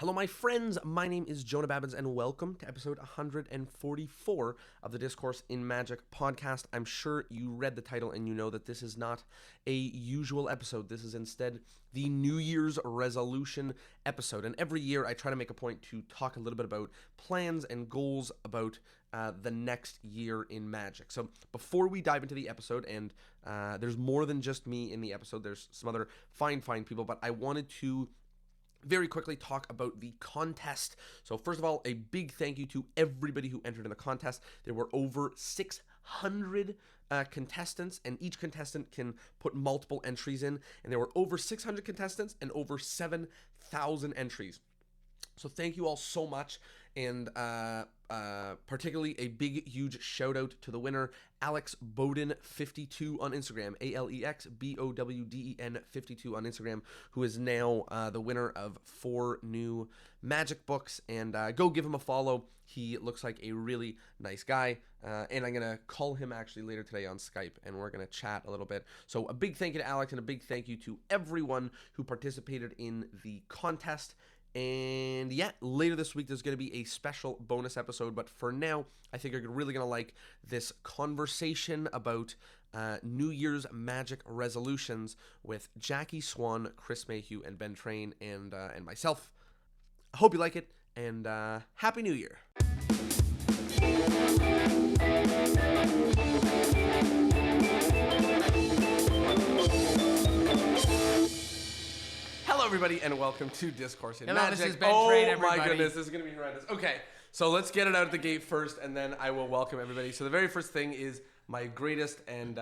Hello, my friends. My name is Jonah Babbins, and welcome to episode 144 of the Discourse in Magic podcast. I'm sure you read the title and you know that this is not a usual episode. This is instead the New Year's resolution episode. And every year I try to make a point to talk a little bit about plans and goals about the next year in Magic. So before we dive into the episode, and there's more than just me in the episode, there's some other fine people, but I wanted to very quickly talk about the contest. So first of all, a big thank you to everybody who entered in the contest. There were over 600 contestants, and each contestant can put multiple entries in, and there were over 600 contestants and over 7,000 entries. So thank you all so much, and particularly a big, huge shout out to the winner, Alex Bowden 52 on Instagram, AlexBowden 52 on Instagram, who is now the winner of 4 new Magic books, and go give him a follow. He looks like a really nice guy, and I'm going to call him actually later today on Skype, and we're going to chat a little bit. So a big thank you to Alex, and a big thank you to everyone who participated in the contest. And yeah, later this week there's going to be a special bonus episode, but for now I think you're really going to like this conversation about New Year's Magic resolutions with Jacque Swan, Chris Mayhew, and Ben Train, and myself. I hope you like it, and Happy New Year. Hello, everybody, and welcome to Discourse in Magic. This is Ben Train, everybody. My goodness, this is going to be horrendous. Okay, so let's get it out of the gate first, and then I will welcome everybody. So the very first thing is my greatest and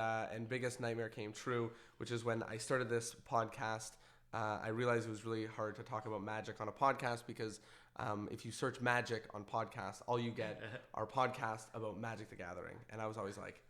biggest nightmare came true, which is when I started this podcast. I realized it was really hard to talk about Magic on a podcast because if you search Magic on podcasts, all you get are podcasts about Magic the Gathering. And I was always like,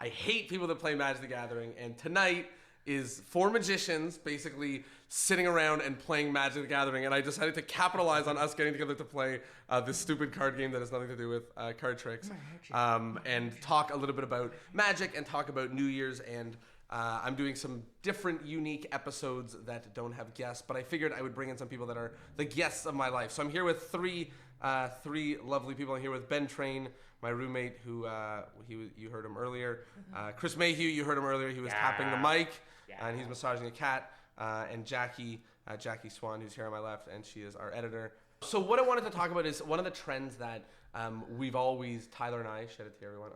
I hate people that play Magic the Gathering, and tonight is 4 magicians basically sitting around and playing Magic the Gathering, and I decided to capitalize on us getting together to play this stupid card game that has nothing to do with card tricks, and talk a little bit about Magic and talk about New Year's, and I'm doing some different unique episodes that don't have guests, but I figured I would bring in some people that are the guests of my life. So I'm here with three lovely people. I'm here with Ben Train, my roommate, who you heard him earlier. Chris Mayhew, you heard him earlier. He was tapping the mic, and he's massaging a cat. And Jacque Swan, who's here on my left, and she is our editor. So what I wanted to talk about is one of the trends that we've always, Tyler and I, shout out to everyone,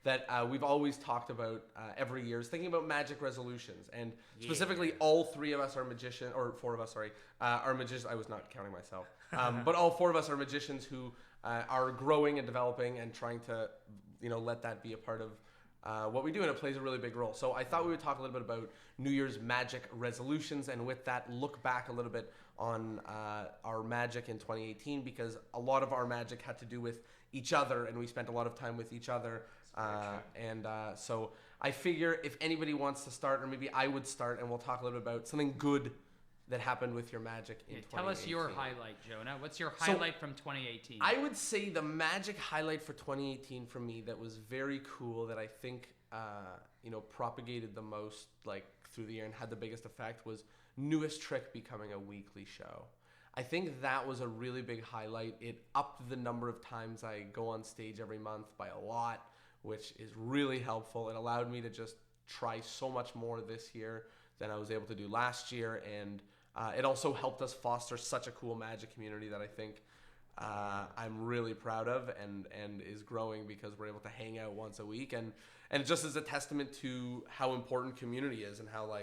that we've always talked about every year is thinking about Magic resolutions. And specifically, all 3 of us are magicians, or 4 of us, sorry, are magicians. I was not counting myself. But all 4 of us are magicians who are growing and developing and trying to, let that be a part of what we do, and it plays a really big role. So I thought we would talk a little bit about New Year's Magic resolutions, and with that, look back a little bit on our Magic in 2018, because a lot of our Magic had to do with each other, and we spent a lot of time with each other. So I figure if anybody wants to start, or maybe I would start, and we'll talk a little bit about something good that happened with your Magic in 2018. Tell us your highlight, Jonah. What's your highlight from 2018? I would say the Magic highlight for 2018 for me that was very cool, that I think propagated the most through the year and had the biggest effect, was Newest Trick becoming a weekly show. I think that was a really big highlight. It upped the number of times I go on stage every month by a lot, which is really helpful. It allowed me to just try so much more this year than I was able to do last year, and it also helped us foster such a cool Magic community that I think I'm really proud of, and is growing because we're able to hang out once a week, and it just is a testament to how important community is, and how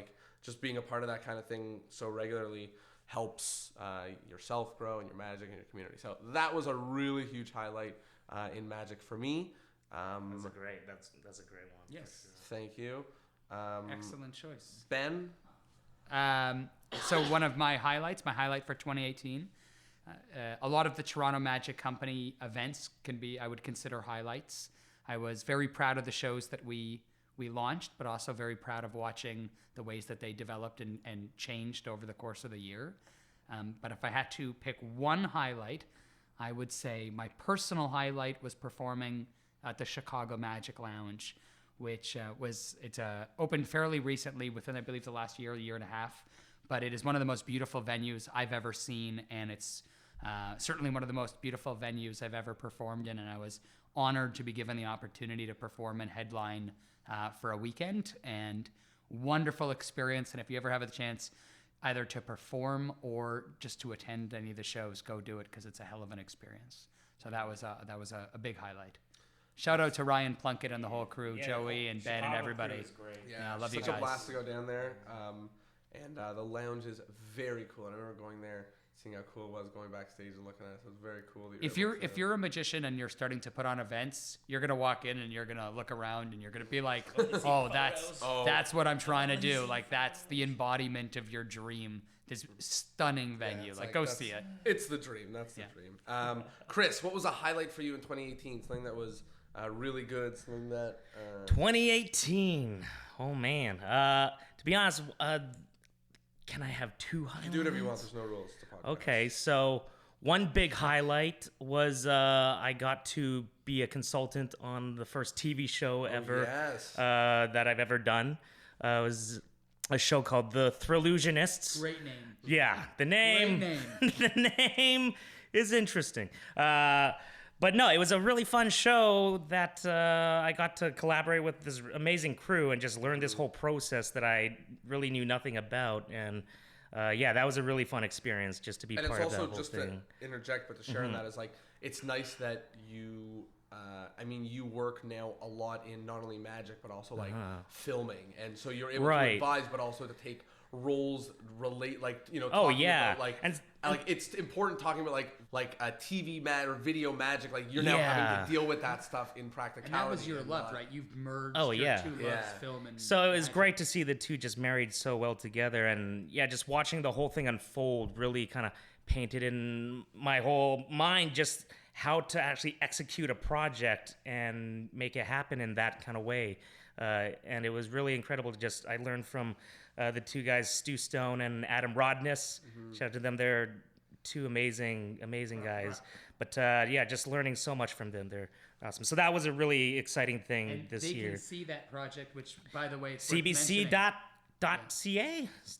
just being a part of that kind of thing so regularly helps yourself grow and your Magic and your community. So that was a really huge highlight in Magic for me. That's a great one. Yes. Thank you. Excellent choice. Ben? So one of my highlight for 2018, a lot of the Toronto Magic Company events I would consider highlights. I was very proud of the shows that we launched, but also very proud of watching the ways that they developed and changed over the course of the year. But if I had to pick one highlight, I would say my personal highlight was performing at the Chicago Magic Lounge, which it's opened fairly recently, within, I believe, the last year and a half. But it is one of the most beautiful venues I've ever seen, and it's Certainly one of the most beautiful venues I've ever performed in, and I was honored to be given the opportunity to perform and headline for a weekend, and wonderful experience. And if you ever have a chance either to perform or just to attend any of the shows, go do it, because it's a hell of an experience. So that was a big highlight. Shout out to Ryan Plunkett and the whole crew, Joey and Ben and everybody. Yeah, I love you such guys. a blast to go down there. And the lounge is very cool. I remember going there, seeing how cool it was, going backstage and looking at it. So it was very cool. If you're a magician and you're starting to put on events, you're gonna walk in and you're gonna look around and you're gonna be like, that's what I'm trying to do. Like, that's the embodiment of your dream. This stunning venue. Yeah, go see it. It's the dream. That's the dream. Chris, what was a highlight for you in 2018? Something that was really good. Something that 2018. Oh man. To be honest, can I have two highlights? You can do whatever you want. There's no rules to podcast. Okay, so one big highlight was I got to be a consultant on the first TV show ever that I've ever done. It was a show called The Thrillusionists. Great name. Yeah, the name. Great name. The name is interesting. But no, it was a really fun show that I got to collaborate with this amazing crew and just learn this whole process that I really knew nothing about. And that was a really fun experience just to be part of that whole thing. And it's also, just to interject, but to share on that, is like, it's nice that you, you work now a lot in not only magic, but also like filming. And so you're able to advise, but also to take roles talking about like it's important talking about like a TV or video magic, like you're now having to deal with that stuff in practicality. And that was your love, right? You've merged your two loves, film and so it was magic. Great to see the two just married so well together, and just watching the whole thing unfold really kind of painted in my whole mind just how to actually execute a project and make it happen in that kind of way. And it was really incredible I learned from the two guys, Stu Stone and Adam Rodness. Shout out to them. They're two amazing guys. But just learning so much from them. They're awesome. So that was a really exciting thing this year. They can see that project, which, by the way, it's CBC.ca,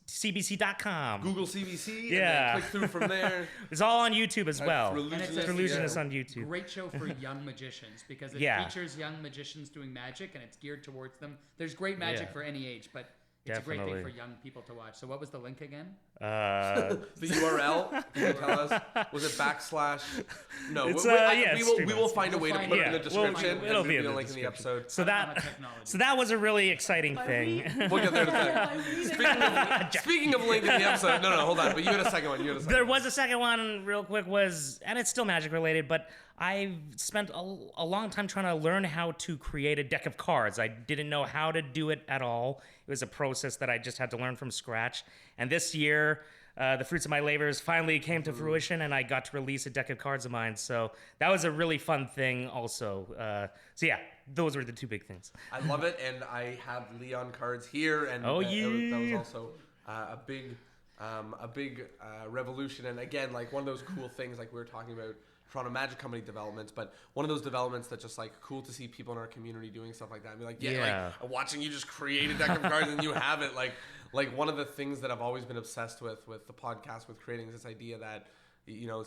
CBC.com. Google CBC, and then click through from there. It's all on YouTube as well. And it's Thrillusionists on YouTube. Great show for young magicians, because it features young magicians doing magic, and it's geared towards them. There's great magic for any age, but it's a great thing for young people to watch. So what was the link again? The URL, can you tell us? Was it / No, it's, we will find a way to put it in the description. It'll be a link in the episode. So that was a really exciting thing. We'll get there in a second. Speaking of link in the episode, no, hold on. But you had a second one. There was a second one, real quick, and it's still magic related, but I've spent a long time trying to learn how to create a deck of cards. I didn't know how to do it at all. It was a process that I just had to learn from scratch. And this year, the fruits of my labors finally came to fruition, and I got to release a deck of cards of mine. So that was a really fun thing also. Those were the two big things. I love it, and I have Leon cards here, and that was also a big revolution. And again, like one of those cool things, like we were talking about Toronto Magic Company developments, but one of those developments that's just like cool to see people in our community doing stuff like that. I mean, like watching you just create a deck of cards and you have it. Like one of the things that I've always been obsessed with the podcast, with creating, is this idea that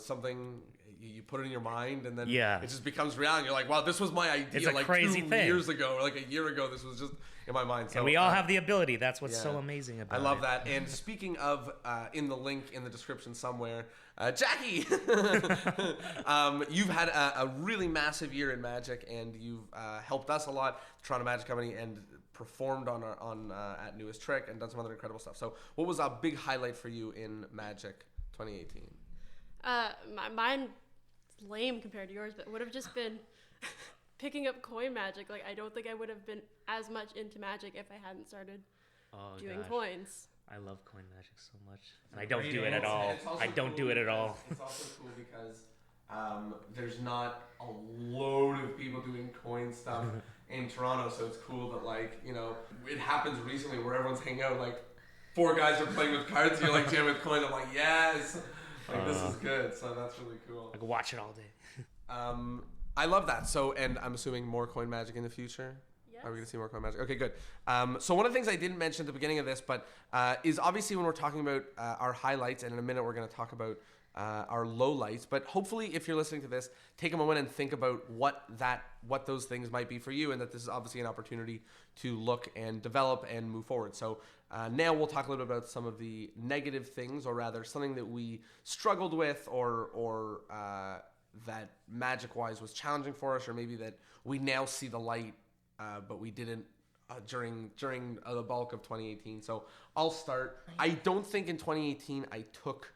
something you put it in your mind and then it just becomes reality. And you're like, wow, this was my idea. It's a like crazy 2 thing. years ago, or like a year ago. This was just in my mind. So and we all have the ability. That's what's so amazing about it. I love that. And speaking of, in the link in the description somewhere, Jackie, you've had a really massive year in magic, and you've helped us a lot, Toronto Magic Company, and performed at Newest Trick and done some other incredible stuff. So what was a big highlight for you in Magic 2018? Mine lame compared to yours, but would have just been picking up coin magic. Like, I don't think I would have been as much into magic if I hadn't started doing coins. I love coin magic so much, and I don't do it at all. I don't do it at all. It's also cool because there's not a load of people doing coin stuff in Toronto, so it's cool that, like, it happens recently where everyone's hanging out, like 4 guys are playing with cards, you're like jamming with coins. I'm like, yes, like this is good. So that's really cool. I could watch it all day. I love that. So, and I'm assuming more coin magic in the future. Are we going to see more coin magic? Okay, good. So one of the things I didn't mention at the beginning of this, but is obviously when we're talking about our highlights, and in a minute we're going to talk about our lowlights. But hopefully, if you're listening to this, take a moment and think about what those things might be for you, and that this is obviously an opportunity to look and develop and move forward. So now we'll talk a little bit about some of the negative things, or rather something that we struggled with, or that magic-wise was challenging for us, or maybe that we now see the light, but we didn't during the bulk of 2018. So I'll start. I don't think in 2018 I took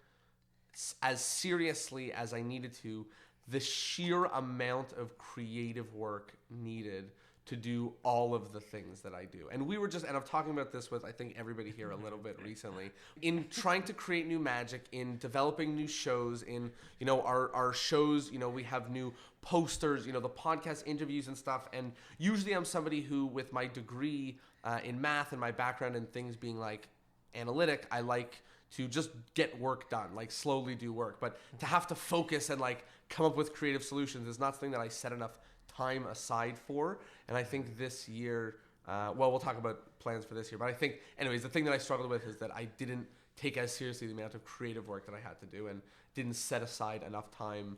as seriously as I needed to the sheer amount of creative work needed to do all of the things that I do. And I'm talking about this with, I think, everybody here a little bit recently, in trying to create new magic, in developing new shows, in, our shows, we have new posters, the podcast interviews and stuff. And usually I'm somebody who, with my degree in math and my background in things being like analytic, I like to just get work done, like slowly do work. But to have to focus and like come up with creative solutions is not something that I set enough time aside for. And I think this year, we'll talk about plans for this year, but I think, anyways, the thing that I struggled with is that I didn't take as seriously the amount of creative work that I had to do, and didn't set aside enough time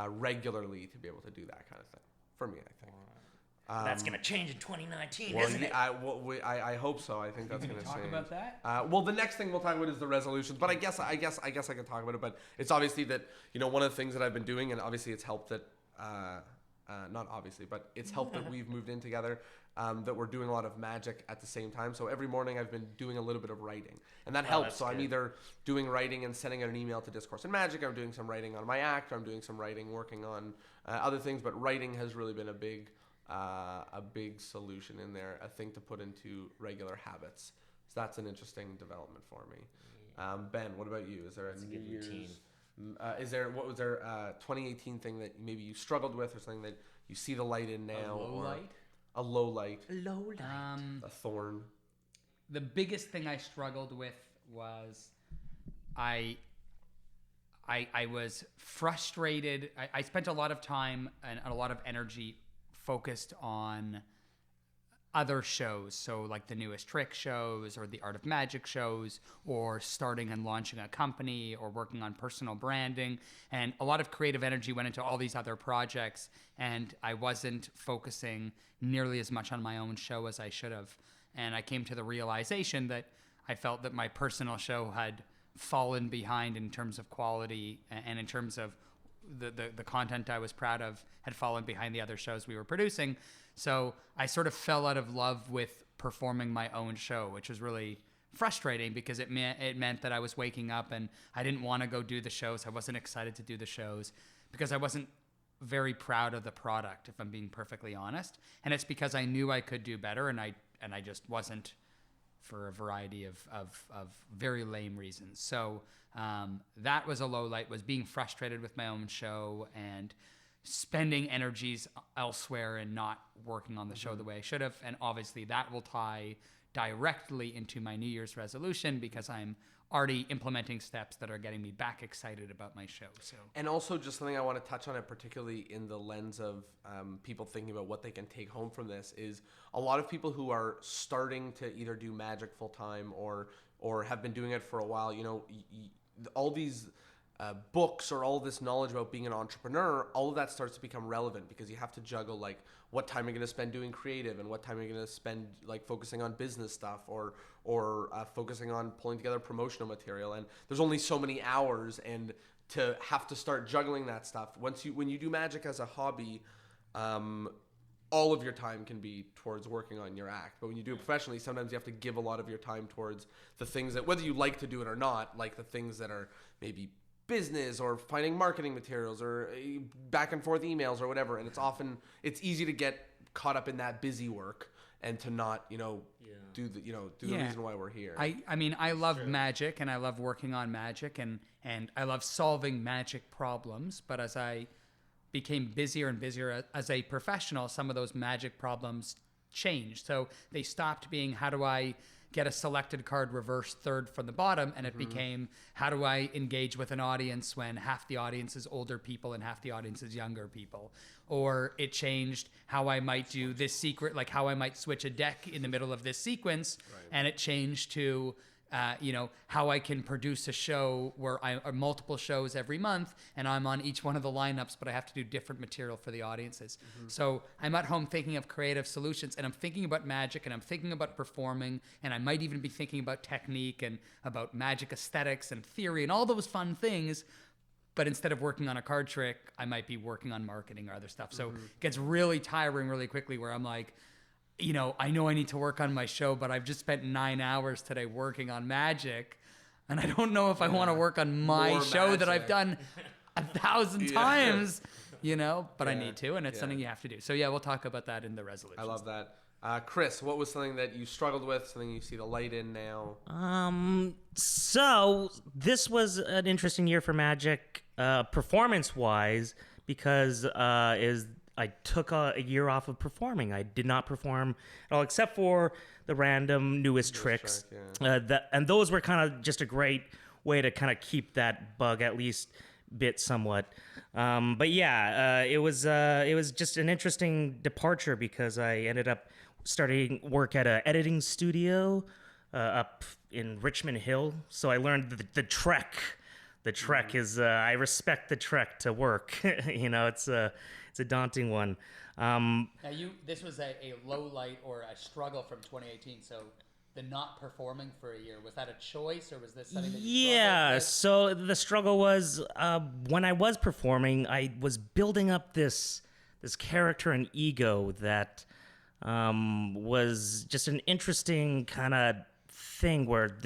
regularly to be able to do that kind of thing. For me, I think. That's going to change in 2019, Well, isn't it? I hope so. I think that's going to change. Talk about that. Well, the next thing we'll talk about is the resolutions. But I guess I can talk about it. But it's obviously that one of the things that I've been doing, and obviously it's helped that not obviously, but it's helped that we've moved in together. That we're doing a lot of magic at the same time. So every morning I've been doing a little bit of writing, and that helps. So I'm either doing writing and sending out an email to Discourse and Magic. I'm doing some writing on my act. Or I'm doing some writing, working on other things. But writing has really been a big solution in there, a thing to put into regular habits. So that's an interesting development for me. Ben, what about you? Is there a New Year's routine? What was there 2018 thing that maybe you struggled with, or something that you see the light in now? A low light. A thorn. The biggest thing I struggled with was I was frustrated. I spent a lot of time and a lot of energy focused on other shows, so like the newest trick shows or the Art of Magic shows, or starting and launching a company, or working on personal branding, and a lot of creative energy went into all these other projects, and I wasn't focusing nearly as much on my own show as I should have. And I came to the realization that I felt that my personal show had fallen behind in terms of quality, and in terms of the content I was proud of had fallen behind the other shows we were producing. So I sort of fell out of love with performing my own show, which was really frustrating, because it meant that I was waking up and I didn't want to go do the shows. I wasn't excited to do the shows because I wasn't very proud of the product, if I'm being perfectly honest. And it's because I knew I could do better, and I just wasn't, for a variety of very lame reasons. So that was a low light, was being frustrated with my own show and spending energies elsewhere and not working on the show the way I should have. And obviously that will tie directly into my New Year's resolution, because I'm already implementing steps that are getting me back excited about my show. So, and also just something I want to touch on, it particularly in the lens of people thinking about what they can take home from this, is a lot of people who are starting to either do magic full time or have been doing it for a while. All these books or all this knowledge about being an entrepreneur, all of that starts to become relevant, because you have to juggle like what time you're going to spend doing creative, and what time you're going to spend like focusing on business stuff, or focusing on pulling together promotional material. And there's only so many hours, and to have to start juggling that stuff, when you do magic as a hobby, all of your time can be towards working on your act. But when you do it professionally, sometimes you have to give a lot of your time towards the things that, whether you like to do it or not, like the things that are maybe business, or finding marketing materials, or back and forth emails, or whatever. And it's easy to get caught up in that busy work and to not, do the reason why we're here. I mean, I love magic, and I love working on magic, and I love solving magic problems. But as I became busier and busier as a professional, some of those magic problems changed. So they stopped being, how do I get a selected card reversed third from the bottom, and it became, how do I engage with an audience when half the audience is older people and half the audience is younger people? Or it changed how I might do this secret, like how I might switch a deck in the middle of this sequence, and it changed to how I can produce a show where or multiple shows every month, and I'm on each one of the lineups, but I have to do different material for the audiences. So I'm at home thinking of creative solutions, and I'm thinking about magic, and I'm thinking about performing, and I might even be thinking about technique and about magic aesthetics and theory and all those fun things. But instead of working on a card trick, I might be working on marketing or other stuff. So it gets really tiring really quickly, where I'm like, I know I need to work on my show, but I've just spent 9 hours today working on magic, and I don't know if I want to work on my More show that I've magic. done 1,000 times, but I Yeah. need to, and it's something you have to do. So we'll talk about that in the resolution. I love that. Chris, what was something that you struggled with, something you see the light in now? So this was an interesting year for Magic, performance-wise, because I took a year off of performing. I did not perform at all, except for the random newest tricks. Trick, And those were kind of just a great way to kind of keep that bug at least bit somewhat. But it was just an interesting departure, because I ended up starting work at an editing studio up in Richmond Hill. So I learned the trek. The trek is I respect the trek to work. It's a daunting one. Now this was a low light or a struggle from 2018. So the not performing for a year, was that a choice, or was this something that you struggled with? So the struggle was when I was performing, I was building up this character and ego that was just an interesting kind of thing where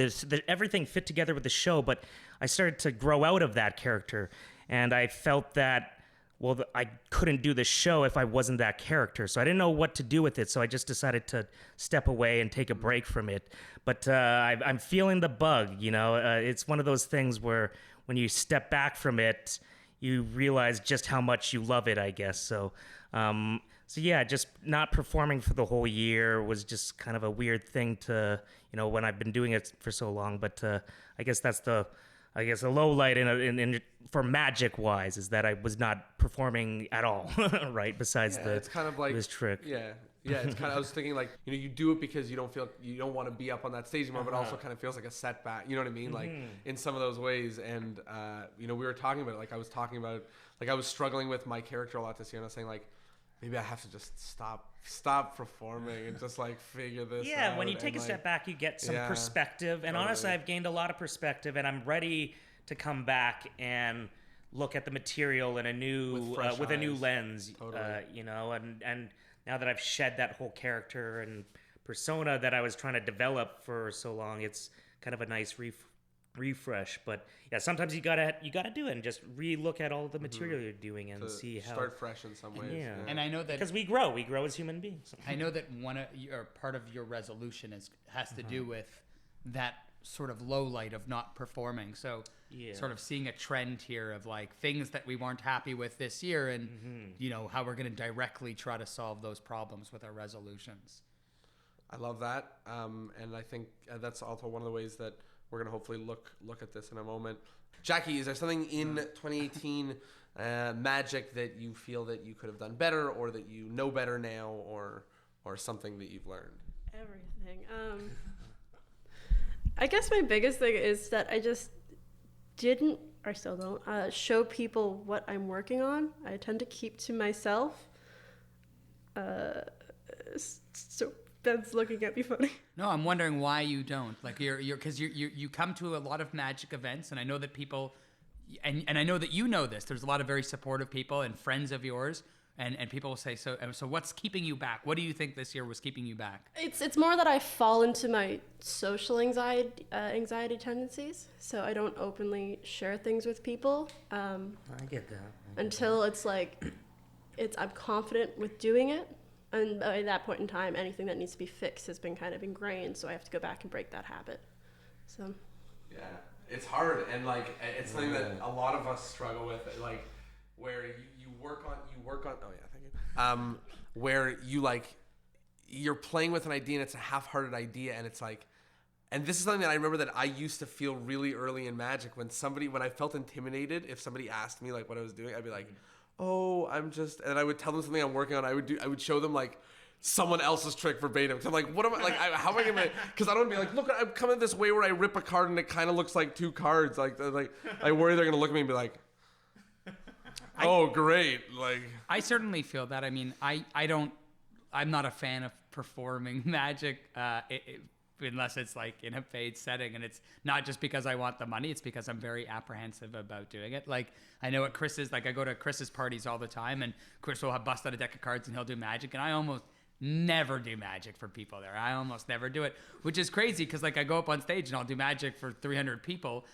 everything fit together with the show, but I started to grow out of that character, and I felt that, I couldn't do the show if I wasn't that character. So I didn't know what to do with it. So I just decided to step away and take a break from it. But I'm feeling the bug, It's one of those things where when you step back from it, you realize just how much you love it, I guess. So just not performing for the whole year was just kind of a weird thing to, when I've been doing it for so long. But I guess that's the low light for Magic wise, is that I was not performing at all, right? Besides It's kind of like this trick. It's kind of. I was thinking like, you do it because you don't want to be up on that stage anymore, but also kind of feels like a setback. You know what I mean? Like in some of those ways. And we were talking about it. Like I was talking about, like I was struggling with my character a lot this year, and I was saying like, maybe I have to just stop performing and just like figure this out. Yeah, when you take a step back, you get some perspective. And honestly, I've gained a lot of perspective, and I'm ready to come back and look at the material in a new with a new lens. Totally. And now that I've shed that whole character and persona that I was trying to develop for so long, it's kind of a nice refresh. But sometimes you gotta do it and just re-look at all the material you're doing and see how start fresh in some ways. And I know that because we grow as human beings. I know that part of your resolution has to do with that sort of low light of not performing. So sort of seeing a trend here of like things that we weren't happy with this year, and how we're going to directly try to solve those problems with our resolutions. I love that, and I think that's also one of the ways that we're going to hopefully look at this in a moment. Jackie, is there something in 2018 Magic that you feel that you could have done better, or that you know better now, or something that you've learned? Everything. I guess my biggest thing is that I just didn't, or still don't, show people what I'm working on. I tend to keep to myself. So Ben's looking at me funny. No, I'm wondering why you don't. Like because you come to a lot of Magic events, and I know that people, and I know that you know this. There's a lot of very supportive people and friends of yours. And people will say, so what's keeping you back? What do you think this year was keeping you back? It's more that I fall into my social anxiety tendencies, so I don't openly share things with people. I get that. Until it's like, I'm confident with doing it, and by that point in time, anything that needs to be fixed has been kind of ingrained, so I have to go back and break that habit. So. Yeah, it's hard, and like it's something that a lot of us struggle with, like where you work on. Oh yeah, thank you. Where you're playing with an idea and it's a half-hearted idea, and it's like, and this is something that I remember that I used to feel really early in Magic when I felt intimidated if somebody asked me like what I was doing, I'd be like, oh, and I would tell them something I'm working on. I would show them like someone else's trick verbatim. Cause I'm like, what am I like? How am I gonna? Because I don't want to be like, look, I'm coming this way where I rip a card and it kind of looks like 2 cards. Like I worry they're gonna look at me and be like, oh great. Like I certainly feel that. I mean, I'm not a fan of performing magic unless it's like in a paid setting, and it's not just because I want the money, it's because I'm very apprehensive about doing it. Like I know at Chris's, like I go to Chris's parties all the time, and Chris will have bust out a deck of cards and he'll do magic, and I almost never do magic for people there. I almost never do it, which is crazy because like I go up on stage and I'll do magic for 300 people,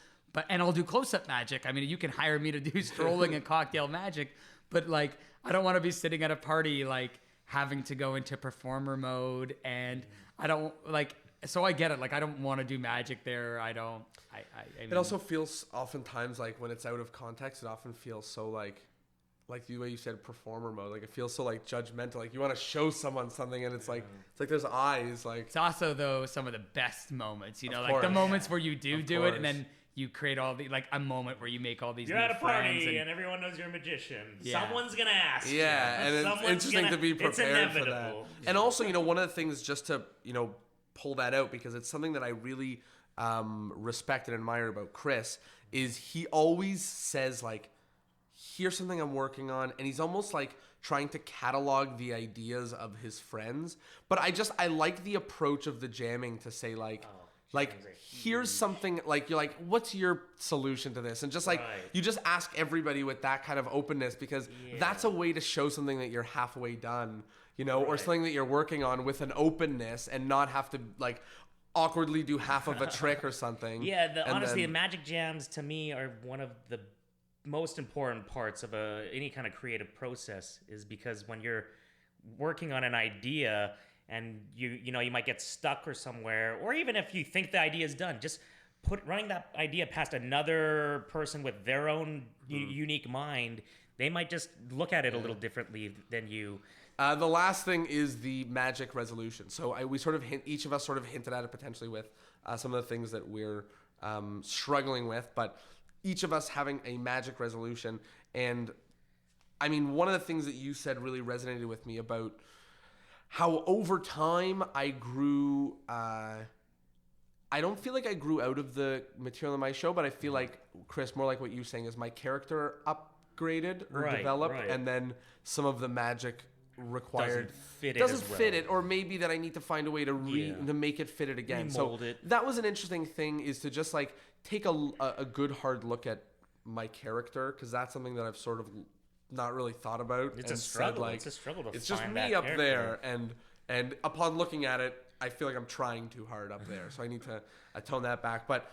and I'll do close-up magic. I mean, you can hire me to do strolling and cocktail magic, but like I don't want to be sitting at a party like having to go into performer mode, and I don't like. So I get it. Like I don't want to do magic there. I mean, it also feels oftentimes like when it's out of context, it often feels so like the way you said performer mode. Like it feels so like judgmental. Like you want to show someone something, and it's like there's eyes. Like it's also though some of the best moments. You know, Of like the course. moments where you do it, course. and then you create all the like a moment where you make all these. You're new at a party friends and everyone knows you're a magician. Yeah. Someone's gonna ask. yeah, you. and it's Someone's interesting gonna- to be It's prepared for that. inevitable. And also, one of the things just to pull that out, because it's something that I really respect and admire about Chris, is he always says like, here's something I'm working on, and he's almost like trying to catalog the ideas of his friends. But I like the approach of the jamming to say like here's something, like you're like, what's your solution to this? And just like you just ask everybody with that kind of openness, because that's a way to show something that you're halfway done, or something that you're working on with an openness, and not have to like awkwardly do half of a trick or something. Yeah, honestly, the magic jams to me are one of the most important parts of any kind of creative process, is because when you're working on an idea and you might get stuck or somewhere, or even if you think the idea is done, just running that idea past another person with their own unique mind, they might just look at it a little differently than you. The last thing is the magic resolution. So each of us sort of hinted at it potentially with some of the things that we're struggling with, but each of us having a magic resolution. And I mean, one of the things that you said really resonated with me about how over time I grew. I don't feel like I grew out of the material in my show, but I feel like, Chris, more like what you're saying, is my character upgraded or developed, and then some of the magic required doesn't fit it, or maybe that I need to find a way to to make it fit it again. Remold so it. That was an interesting thing, is to just like take a good hard look at my character, because that's something that I've sort of not really thought about. It's and a struggle. Said, like, it's a struggle to it's just find me that up character. there, and upon looking at it, I feel like I'm trying too hard up there, so I need to tone that back. But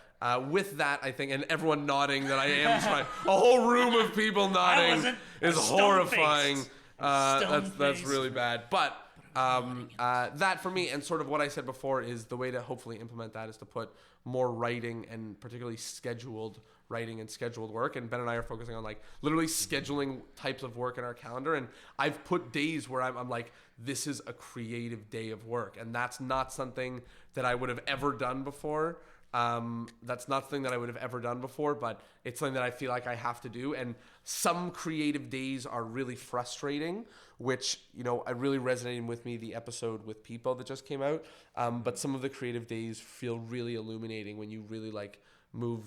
with that, I think, and everyone nodding that I am trying, a whole room of people nodding is horrifying. That's really bad. But that for me, and sort of what I said before, is the way to hopefully implement that is to put more writing, and particularly scheduled writing and scheduled work. And Ben and I are focusing on like literally scheduling types of work in our calendar. And I've put days where I'm like, this is a creative day of work. And that's not something that I would have ever done before. That's not something that I would have ever done before, but it's something that I feel like I have to do. And some creative days are really frustrating, which, I really resonated with me, the episode with People that just came out. But some of the creative days feel really illuminating when you really like move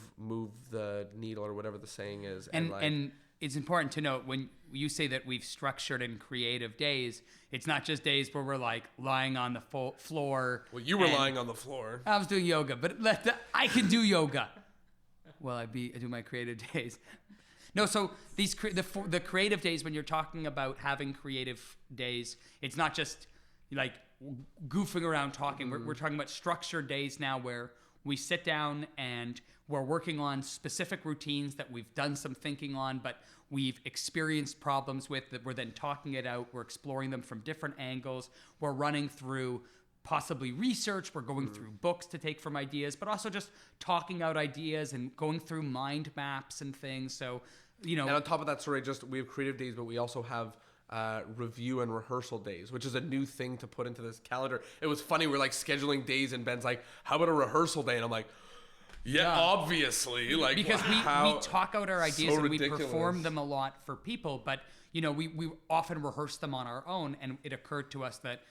the needle, or whatever the saying is. And it's important to note, when you say that we've structured in creative days, it's not just days where we're like lying on the floor. Well, you were lying on the floor. I was doing yoga, but I can do yoga. Well, I do my creative days. No, so these the creative days, when you're talking about having creative days, it's not just like goofing around talking. We're talking about structured days now, where we sit down and we're working on specific routines that we've done some thinking on, but we've experienced problems with, that we're then talking it out. We're exploring them from different angles. We're running through possibly research. We're going through books to take from ideas, but also just talking out ideas and going through mind maps and things. So, And on top of that, we have creative days, but we also have review and rehearsal days, which is a new thing to put into this calendar. It was funny, we're like scheduling days, and Ben's like, how about a rehearsal day? And I'm like, yeah. Obviously, like, because we talk out our ideas, so and we ridiculous. perform them a lot for people, but we often rehearse them on our own. And it occurred to us that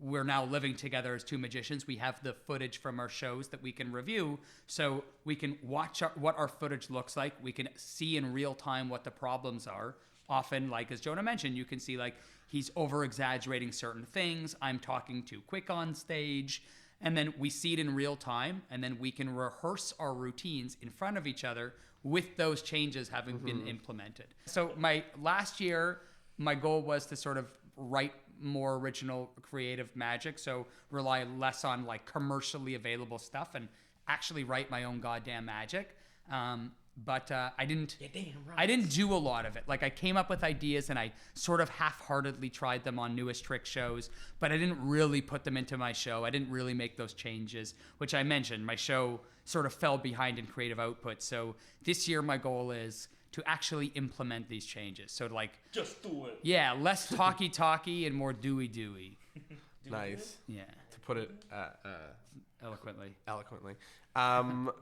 we're now living together as two magicians. We have the footage from our shows that we can review, so we can watch what our footage looks like. We can see in real time what the problems are. Often, like as Jonah mentioned, you can see like he's over-exaggerating certain things. I'm talking too quick on stage. And then we see it in real time, and then we can rehearse our routines in front of each other with those changes having been implemented. So last year, my goal was to sort of write more original creative magic, so rely less on like commercially available stuff and actually write my own goddamn magic. But I didn't do a lot of it. Like I came up with ideas and I sort of half-heartedly tried them on Newest Trick shows, but I didn't really put them into my show. I didn't really make those changes, which I mentioned. My show sort of fell behind in creative output. So this year my goal is to actually implement these changes. So like Just do it. yeah, less talky and more doey. Nice. Yeah, To put it eloquently.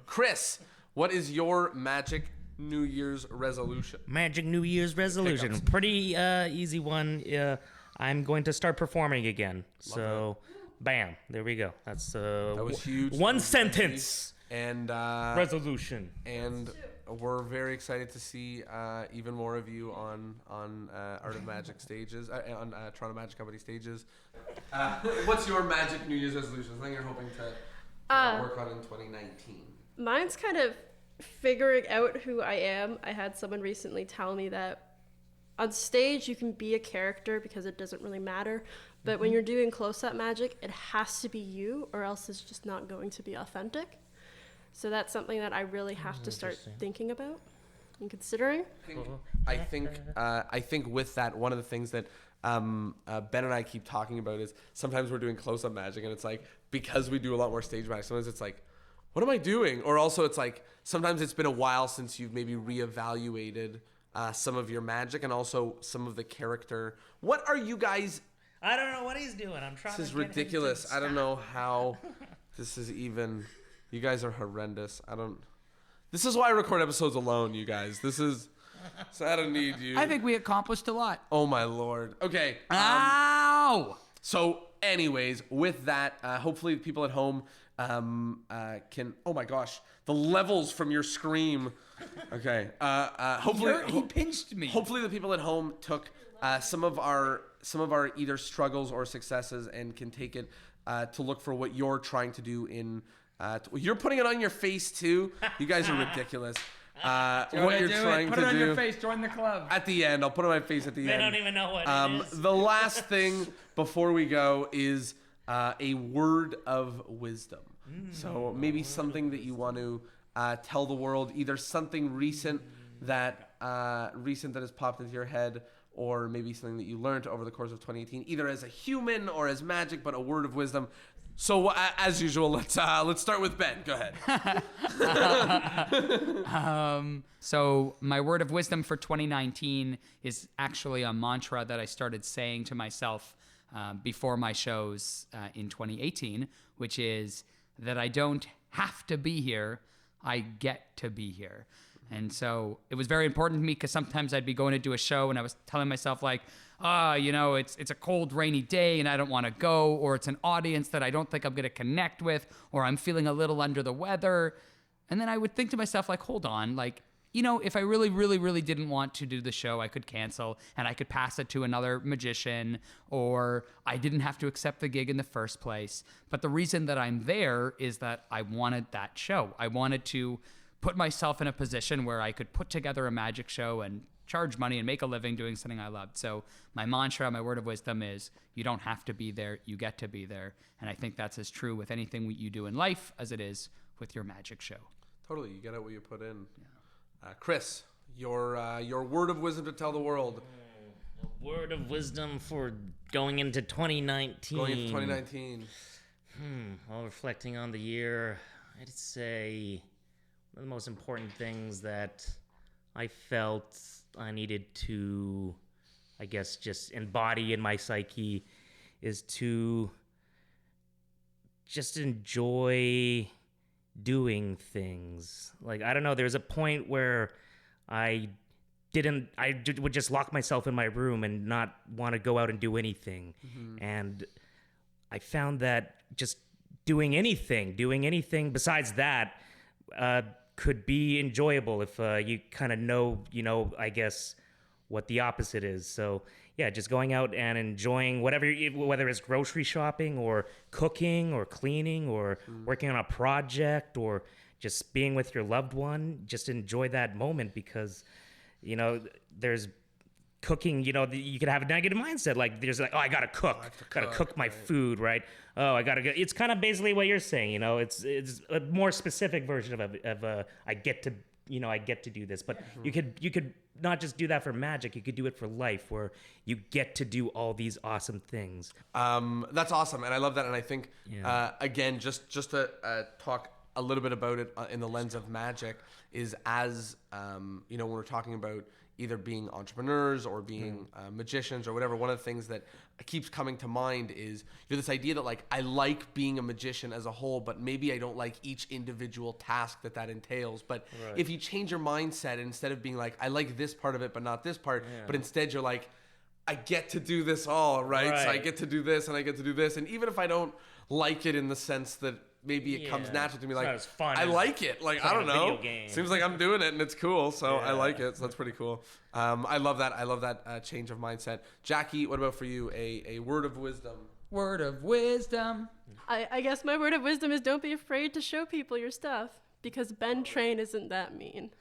Chris, what is your magic New Year's resolution? Magic New Year's resolution. Hiccups. Pretty easy one. I'm going to start performing again. So, bam, there we go. That's That was huge. one That was sentence And resolution. and we're very excited to see even more of you on Art of Magic stages, on Toronto Magic Company stages. What's your magic New Year's resolution? Something you're hoping to work on in 2019? Mine's kind of figuring out who I am. I had someone recently tell me that on stage you can be a character because it doesn't really matter, but when you're doing close-up magic, it has to be you or else it's just not going to be authentic. So that's something that I really have to start thinking about and considering. I think with that, one of the things that Ben and I keep talking about is sometimes we're doing close-up magic and it's like, because we do a lot more stage magic, sometimes it's like, what am I doing? Or also it's like, sometimes it's been a while since you've maybe reevaluated some of your magic and also some of the character. What are you guys? I don't know what he's doing. I'm trying This is ridiculous. I don't know how this is even. You guys are horrendous. This is why I record episodes alone, you guys. So I don't need you. I think we accomplished a lot. Oh my Lord. Okay. Ow! So anyways, with that, hopefully the people at home can, oh my gosh, the levels from your scream. Okay. Hopefully He pinched me. hopefully the people at home took some of our either struggles or successes and can take it to look for what you're trying to do in you're putting it on your face too. You guys are ridiculous. What you're trying Put to it on do your face. Join the club. at the end. I'll put it on my face at the They end. don't even know what it is. The last thing before we go is a word of wisdom. So maybe something that you want to tell the world, either something recent that has popped into your head, or maybe something that you learned over the course of 2018, either as a human or as magic, but a word of wisdom. So as usual, let's start with Ben. Go ahead. So my word of wisdom for 2019 is actually a mantra that I started saying to myself before my shows in 2018, which is that I don't have to be here, I get to be here. And so it was very important to me because sometimes I'd be going to do a show and I was telling myself like, it's a cold, rainy day and I don't want to go, or it's an audience that I don't think I'm going to connect with, or I'm feeling a little under the weather. And then I would think to myself like, hold on, like, if I really, really, really didn't want to do the show, I could cancel and I could pass it to another magician, or I didn't have to accept the gig in the first place. But the reason that I'm there is that I wanted that show. I wanted to put myself in a position where I could put together a magic show and charge money and make a living doing something I loved. So my mantra, my word of wisdom is you don't have to be there, you get to be there. And I think that's as true with anything you do in life as it is with your magic show. Totally, you get out what you put in. Chris, your word of wisdom to tell the world. A word of wisdom for going into 2019. Going into 2019. While reflecting on the year, I'd say one of the most important things that I felt I needed to, I guess, just embody in my psyche is to just enjoy doing things. Like, I don't know, there's a point where I would just lock myself in my room and not want to go out and do anything. And I found that just doing anything besides that could be enjoyable if you kind of know, I guess, what the opposite is. So yeah, just going out and enjoying whatever, whether it's grocery shopping or cooking or cleaning or working on a project or just being with your loved one, just enjoy that moment because, there's cooking, you could have a negative mindset. Like there's like, oh, I gotta cook my food, right? Oh, I gotta go. It's kind of basically what you're saying, it's a more specific version of I get to do this, but you could not just do that for magic, you could do it for life where you get to do all these awesome things. That's awesome. And I love that. And I think, again, just to talk a little bit about it in the lens of magic is as, when we're talking about either being entrepreneurs or being magicians or whatever, one of the things that keeps coming to mind is this idea that like I like being a magician as a whole, but maybe I don't like each individual task that entails. But if you change your mindset, instead of being like I like this part of it but not this part, but instead you're like I get to do this all, right? So I get to do this and I get to do this, and even if I don't like it in the sense that maybe it comes natural to me, like not as fun I as like it, like I don't know, game. seems like I'm doing it and it's cool, so I like it. So that's pretty cool. I love that change of mindset. Jackie, what about for you? A word of wisdom. Word of wisdom. I guess my word of wisdom is don't be afraid to show people your stuff because Ben Train isn't that mean.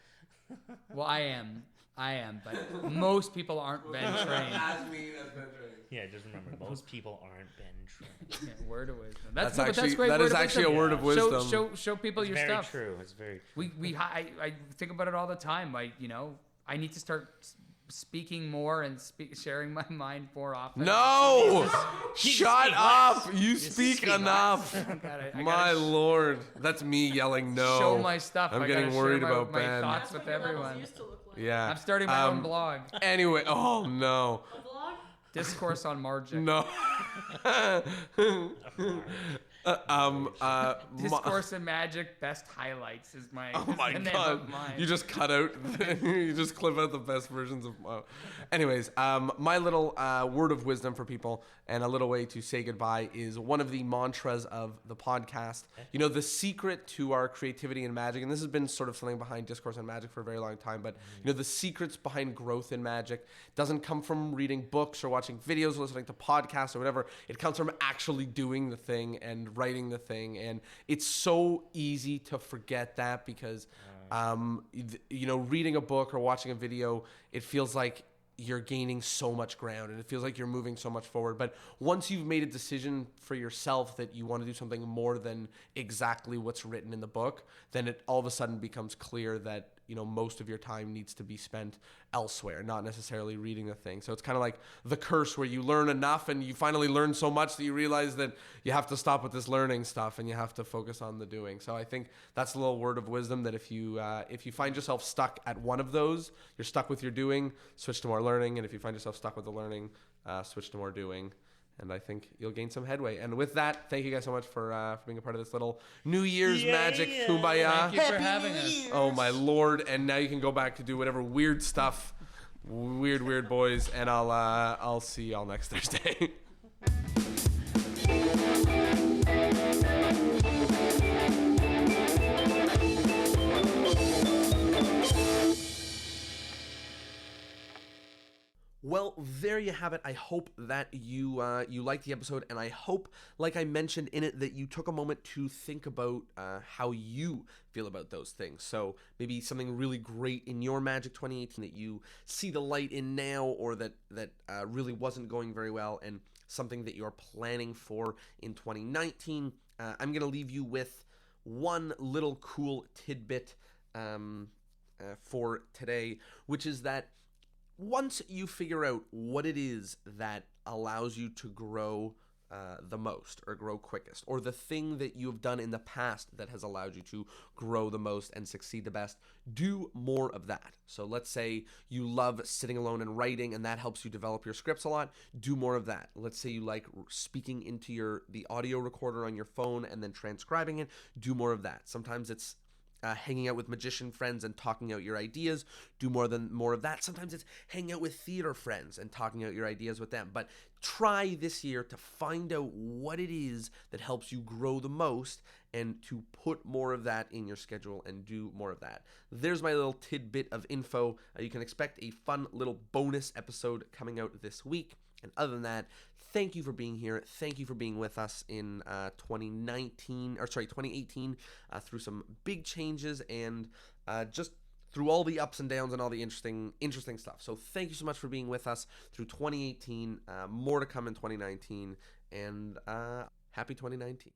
Well, I am, but most people aren't Ben Train. As mean as Ben Train. Yeah, just remember, most people aren't Ben Train. Yeah, word of wisdom. That's great. that is actually a word of wisdom. Show people your Very stuff. true. It's very true. I think about it all the time. I need to start speaking more and sharing my mind more often. No! Shut up! You speak enough. I My lord. That's me yelling no. show my stuff. I'm I getting gotta worried share about my Ben. thoughts That's with what your levels everyone. used to look like. Yeah. I'm starting my own blog. Anyway, oh no. A vlog? Discourse on margin. No. Discourse in Magic Best Highlights is my. Oh my the name god! of mine. You just cut out. You just clip out the best versions of. Anyways, my little word of wisdom for people and a little way to say goodbye is one of the mantras of the podcast. The secret to our creativity in magic, and this has been sort of something behind Discourse on Magic for a very long time. But the secrets behind growth in magic doesn't come from reading books or watching videos or listening to podcasts or whatever. It comes from actually doing the thing and writing the thing, and it's so easy to forget that because reading a book or watching a video, it feels like you're gaining so much ground and it feels like you're moving so much forward. But once you've made a decision for yourself that you want to do something more than exactly what's written in the book, then it all of a sudden becomes clear that most of your time needs to be spent elsewhere, not necessarily reading the thing. So it's kind of like the curse where you learn enough and you finally learn so much that you realize that you have to stop with this learning stuff and you have to focus on the doing. So I think that's a little word of wisdom, that if you find yourself stuck at one of those, you're stuck with your doing, switch to more learning. And if you find yourself stuck with the learning, switch to more doing. And I think you'll gain some headway. And with that, thank you guys so much for being a part of this little New Year's magic kumbaya. Thank you for having us. Oh my lord! And now you can go back to do whatever weird stuff, weird boys. And I'll see y'all next Thursday. Well, there you have it. I hope that you liked the episode, and I hope, like I mentioned in it, that you took a moment to think about how you feel about those things. So maybe something really great in your Magic 2018 that you see the light in now, or that really wasn't going very well, and something that you're planning for in 2019. I'm going to leave you with one little cool tidbit for today, which is that once you figure out what it is that allows you to grow the most or grow quickest, or the thing that you have done in the past that has allowed you to grow the most and succeed the best, do more of that. So let's say you love sitting alone and writing, and that helps you develop your scripts a lot. Do more of that. Let's say you like speaking into the audio recorder on your phone and then transcribing it. Do more of that. Sometimes it's hanging out with magician friends and talking out your ideas. Do more of that. Sometimes it's hanging out with theater friends and talking out your ideas with them. But try this year to find out what it is that helps you grow the most and to put more of that in your schedule and do more of that. There's my little tidbit of info. You can expect a fun little bonus episode coming out this week. And other than that, thank you for being here. Thank you for being with us in 2018 through some big changes and just through all the ups and downs and all the interesting stuff. So thank you so much for being with us through 2018. More to come in 2019, and happy 2019.